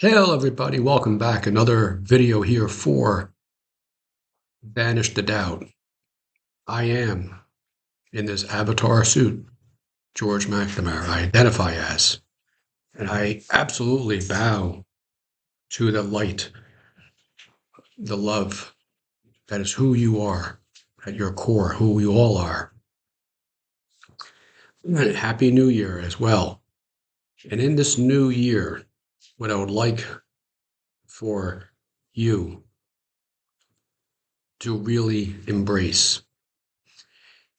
Hello, everybody. Welcome back. Another video here for Banish the Doubt. I am in this avatar suit, George McNamara, I identify as. And I absolutely bow to the light, the love that is who you are at your core, who we all are. And Happy New Year as well. And in this new year, what I would like for you to really embrace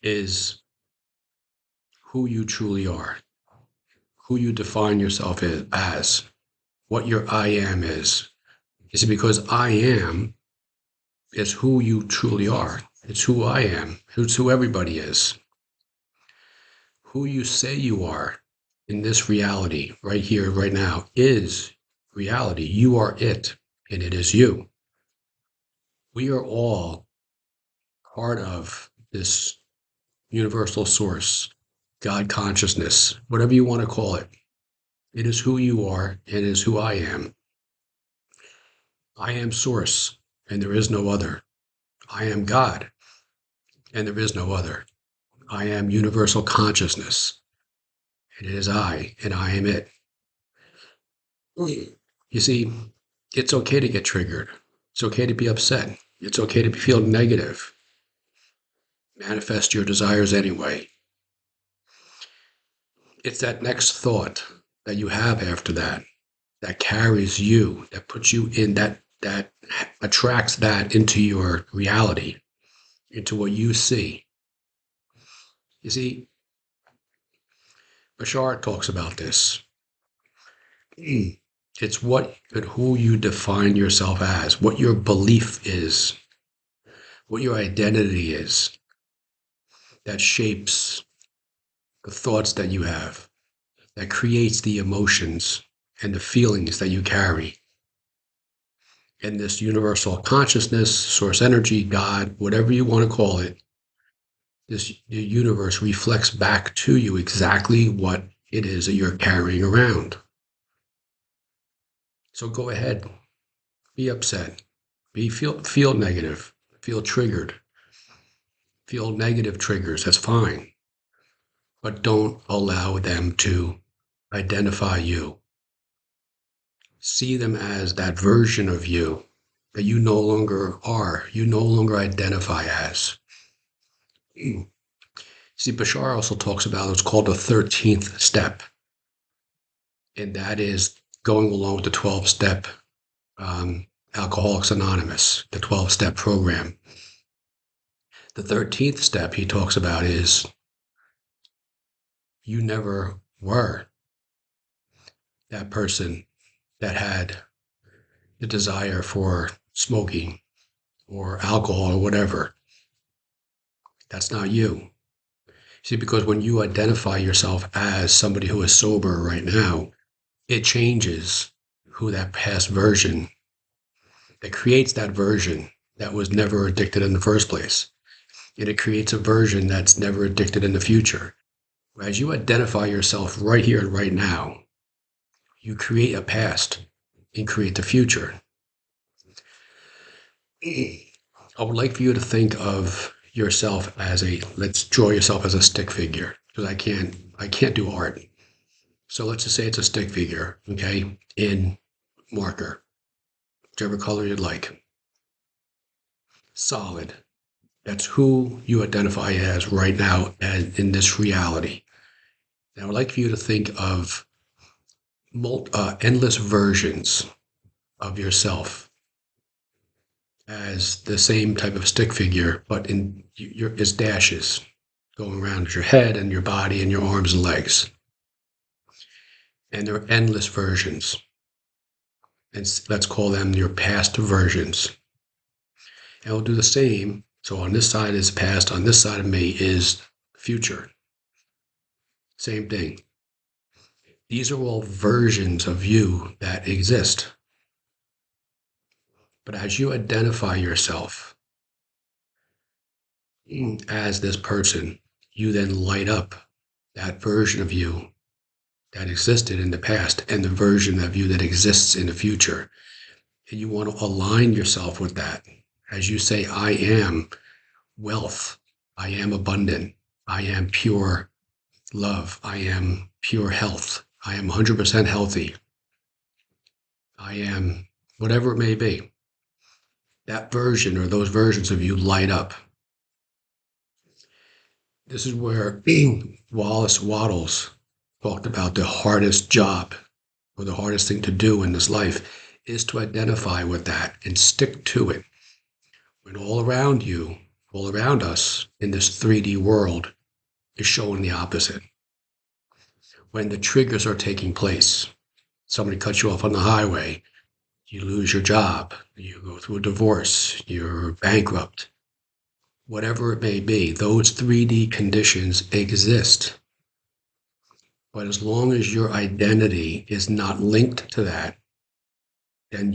is who you truly are, who you define yourself as, what your I am is. Is it because I am is who you truly are? It's who I am. It's who everybody is. Who you say you are in this reality, right here, right now, is reality. You are it, and it is you. We are all part of this universal source, God consciousness, whatever you want to call it. It is who you are, and it is who I am. I am source, and there is no other. I am God, and there is no other. I am universal consciousness, and it is I, and I am it. You see, it's okay to get triggered. It's okay to be upset. It's okay to feel negative. Manifest your desires anyway. It's that next thought that you have after that that carries you, that puts you in that attracts that into your reality, into what you see. You see, Bashar talks about this. It's what and who you define yourself as, what your belief is, what your identity is, that shapes the thoughts that you have, that creates the emotions and the feelings that you carry. And this universal consciousness, source energy, God, whatever you want to call it, the universe reflects back to you exactly what it is that you're carrying around. So go ahead, be upset, feel negative, feel triggered, feel negative triggers. That's fine, but don't allow them to identify you. See them as that version of you that you no longer are, you no longer identify as. See, Bashar also talks about what's called the 13th step, and that is going along with the 12-step Alcoholics Anonymous, the 12-step program. The 13th step he talks about is you never were that person that had the desire for smoking or alcohol or whatever. That's not you. See, because when you identify yourself as somebody who is sober right now, it changes who that past version that creates that version that was never addicted in the first place. And it creates a version that's never addicted in the future. As you identify yourself right here and right now, you create a past and create the future. I would like for you to think of yourself as let's draw yourself as a stick figure, because I can't do art. So let's just say it's a stick figure, okay, in marker, whichever color you'd like. Solid. That's who you identify as right now and in this reality. And I would like for you to think of endless versions of yourself as the same type of stick figure, but it's dashes going around your head and your body and your arms and legs. And there are endless versions. And let's call them your past versions. And we'll do the same. So on this side is past, on this side of me is future. Same thing. These are all versions of you that exist. But as you identify yourself as this person, you then light up that version of you that existed in the past and the version of you that exists in the future. And you want to align yourself with that. As you say, I am wealth. I am abundant. I am pure love. I am pure health. I am 100% healthy. I am whatever it may be. That version or those versions of you light up. This is where Wallace Wattles talked about the hardest job or the hardest thing to do in this life is to identify with that and stick to it. When all around you, all around us in this 3D world is showing the opposite. When the triggers are taking place, somebody cuts you off on the highway, you lose your job, you go through a divorce, you're bankrupt, whatever it may be, those 3D conditions exist. But as long as your identity is not linked to that, then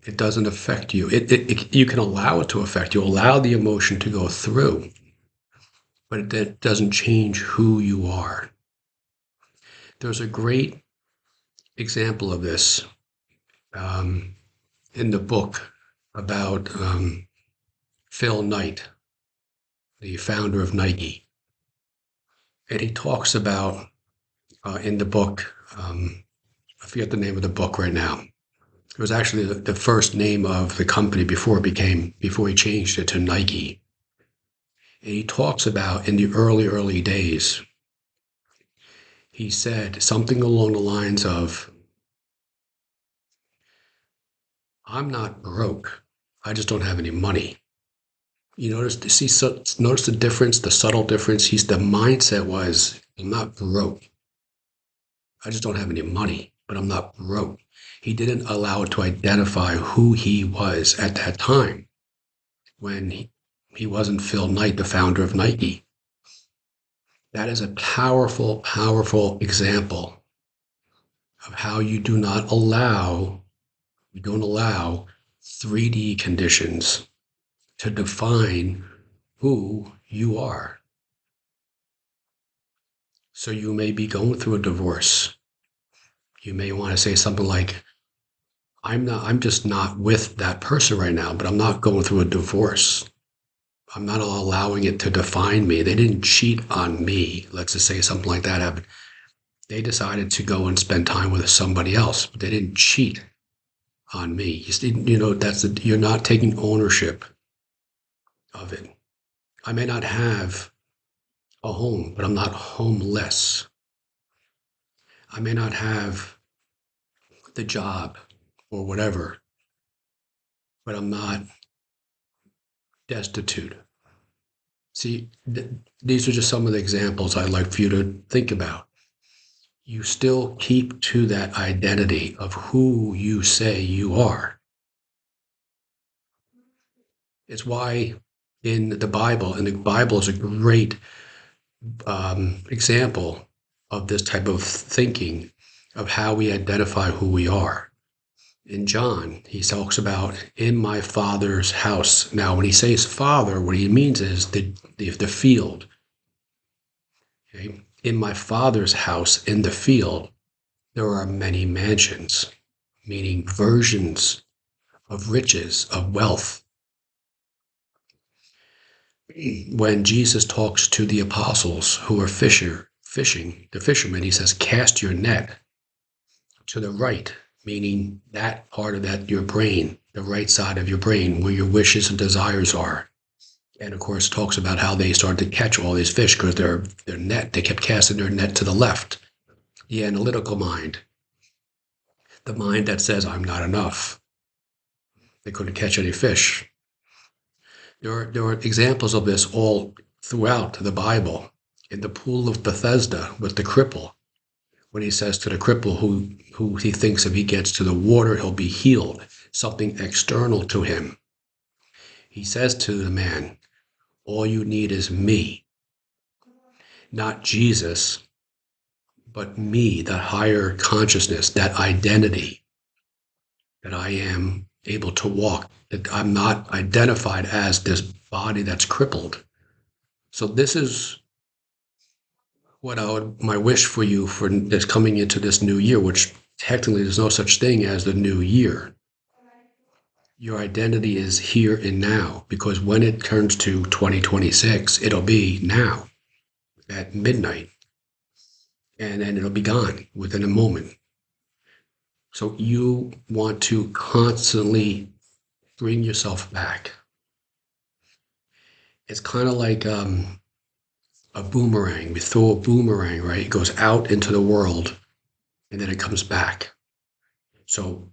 it doesn't affect you. You can allow it to affect you, allow the emotion to go through, but it doesn't change who you are. There's a great example of this in the book about Phil Knight, the founder of Nike. And he talks about in the book, I forget the name of the book right now. It was actually the first name of the company before he changed it to Nike. And he talks about in the early days, he said something along the lines of, I'm not broke. I just don't have any money. You notice the difference, the subtle difference. The mindset was, I'm not broke. I just don't have any money, but I'm not broke. He didn't allow it to identify who he was at that time when he wasn't Phil Knight, the founder of Nike. That is a powerful, powerful example of how you don't allow 3D conditions to define who you are. So you may be going through a divorce. You may want to say something like, I'm just not with that person right now, but I'm not going through a divorce. I'm not allowing it to define me. They didn't cheat on me. Let's just say something like that happened. They decided to go and spend time with somebody else, but they didn't cheat on me. You're not taking ownership of it. I may not have a home, but I'm not homeless. I may not have the job or whatever, but I'm not destitute. See, these are just some of the examples I'd like for you to think about. You still keep to that identity of who you say you are. It's why in the Bible, and the Bible is a great example of this type of thinking of how we identify who we are. In John, he talks about in my Father's house. Now, when he says Father, what he means is the field. Okay? In my Father's house, in the field, there are many mansions, meaning versions of riches, of wealth. When Jesus talks to the apostles who are fishing, the fishermen, he says, cast your net to the right, meaning that part of your brain, the right side of your brain, where your wishes and desires are. And of course, talks about how they started to catch all these fish because they kept casting their net to the left. The analytical mind, the mind that says, I'm not enough. They couldn't catch any fish. There are examples of this all throughout the Bible. In the pool of Bethesda with the cripple, when he says to the cripple who he thinks if he gets to the water, he'll be healed, something external to him. He says to the man, all you need is me, not Jesus, but me, that higher consciousness, that identity, that I am able to walk, that I'm not identified as this body that's crippled. So this is My wish for you for this coming into this new year, which technically there's no such thing as the new year. Your identity is here and now because when it turns to 2026, it'll be now at midnight and then it'll be gone within a moment. So you want to constantly bring yourself back. It's kind of like a boomerang. We throw a boomerang, right? It goes out into the world and then it comes back. So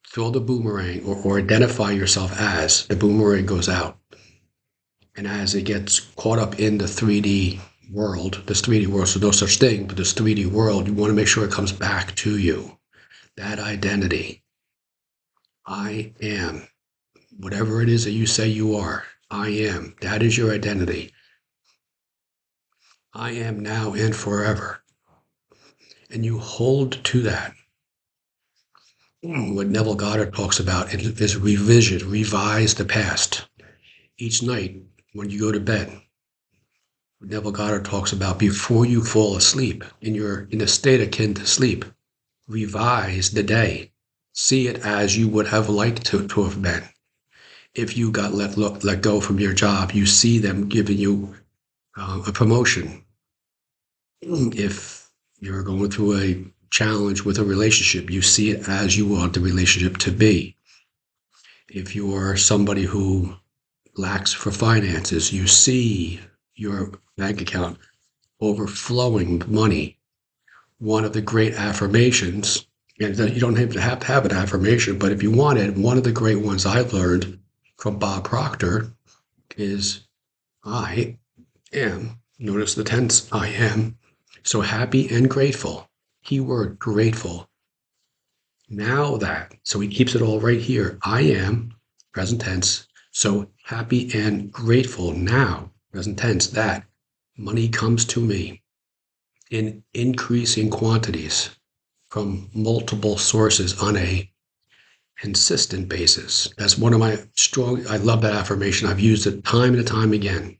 throw the boomerang or identify yourself as the boomerang goes out. And as it gets caught up in the 3D world, this 3D world, so no such thing, but this 3D world, you want to make sure it comes back to you. That identity. I am. Whatever it is that you say you are, I am. That is your identity. I am now and forever. And you hold to that. What Neville Goddard talks about is revision, revise the past. Each night when you go to bed, Neville Goddard talks about before you fall asleep, in a state akin to sleep, revise the day. See it as you would have liked to have been. If you got let go from your job, you see them giving you a promotion. If you're going through a challenge with a relationship, you see it as you want the relationship to be. If you are somebody who lacks for finances, you see your bank account overflowing with money. One of the great affirmations, and you don't even have to have an affirmation, but if you wanted, one of the great ones I've learned from Bob Proctor is I am. Notice the tense, I am. So happy and grateful. Keyword grateful. Now that, so he keeps it all right here. I am, present tense. So happy and grateful now, present tense, that money comes to me in increasing quantities from multiple sources on a consistent basis. That's one of my I love that affirmation. I've used it time and time again.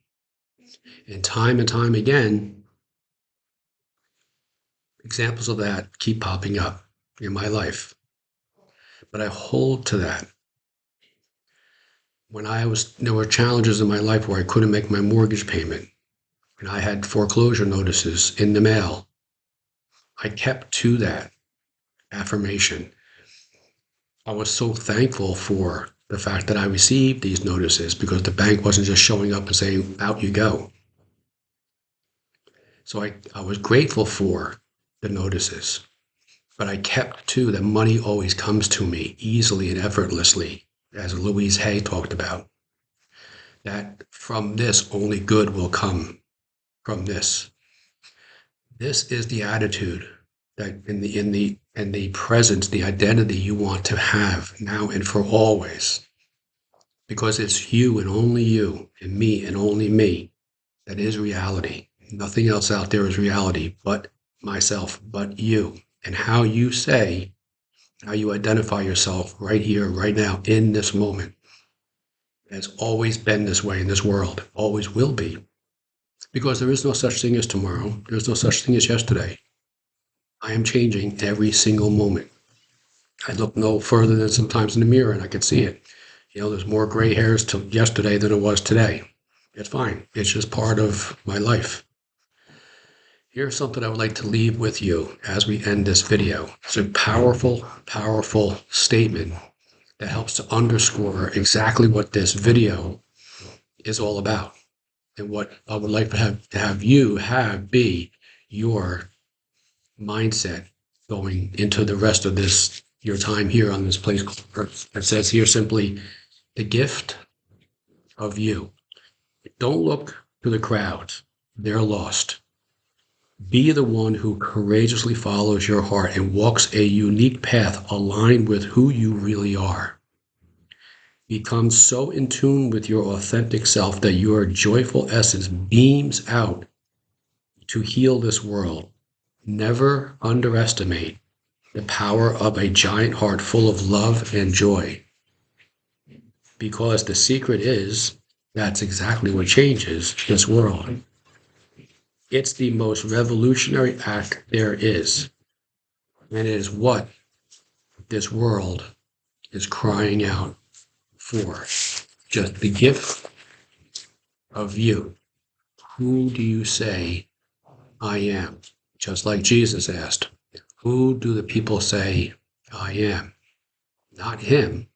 And time again, examples of that keep popping up in my life. But I hold to that. There were challenges in my life where I couldn't make my mortgage payment, and I had foreclosure notices in the mail. I kept to that affirmation. I was so thankful for the fact that I received these notices because the bank wasn't just showing up and saying, out you go. So I was grateful for the notices, but I kept to that money always comes to me easily and effortlessly, as Louise Hay talked about, that from this only good will come from this. This is the attitude that in the presence, the identity you want to have now and for always. Because it's you and only you and me and only me that is reality. Nothing else out there is reality but myself, but you. And how you say, how you identify yourself right here, right now, in this moment, has always been this way in this world, always will be. Because there is no such thing as tomorrow. There's no such thing as yesterday. I am changing every single moment. I look no further than sometimes in the mirror and I can see it. There's more gray hairs to yesterday than it was today. It's fine. It's just part of my life. Here's something I would like to leave with you as we end this video. It's a powerful, powerful statement that helps to underscore exactly what this video is all about and what I would like to have you be your mindset going into the rest of your time here on this place called Earth. It says here simply, the gift of you. Don't look to the crowds. They're lost. Be the one who courageously follows your heart and walks a unique path aligned with who you really are. Become so in tune with your authentic self that your joyful essence beams out to heal this world. Never underestimate the power of a giant heart full of love and joy. Because the secret is that's exactly what changes this world. It's the most revolutionary act there is. And it is what this world is crying out for. Just the gift of you. Who do you say I am? Just like Jesus asked, who do the people say I am? Not him.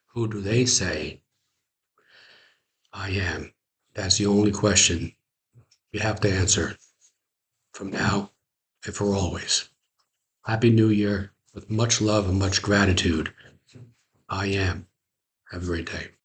Who do they say I am? That's the only question you have to answer from now and for always. Happy New Year with much love and much gratitude. I am. Have a great day.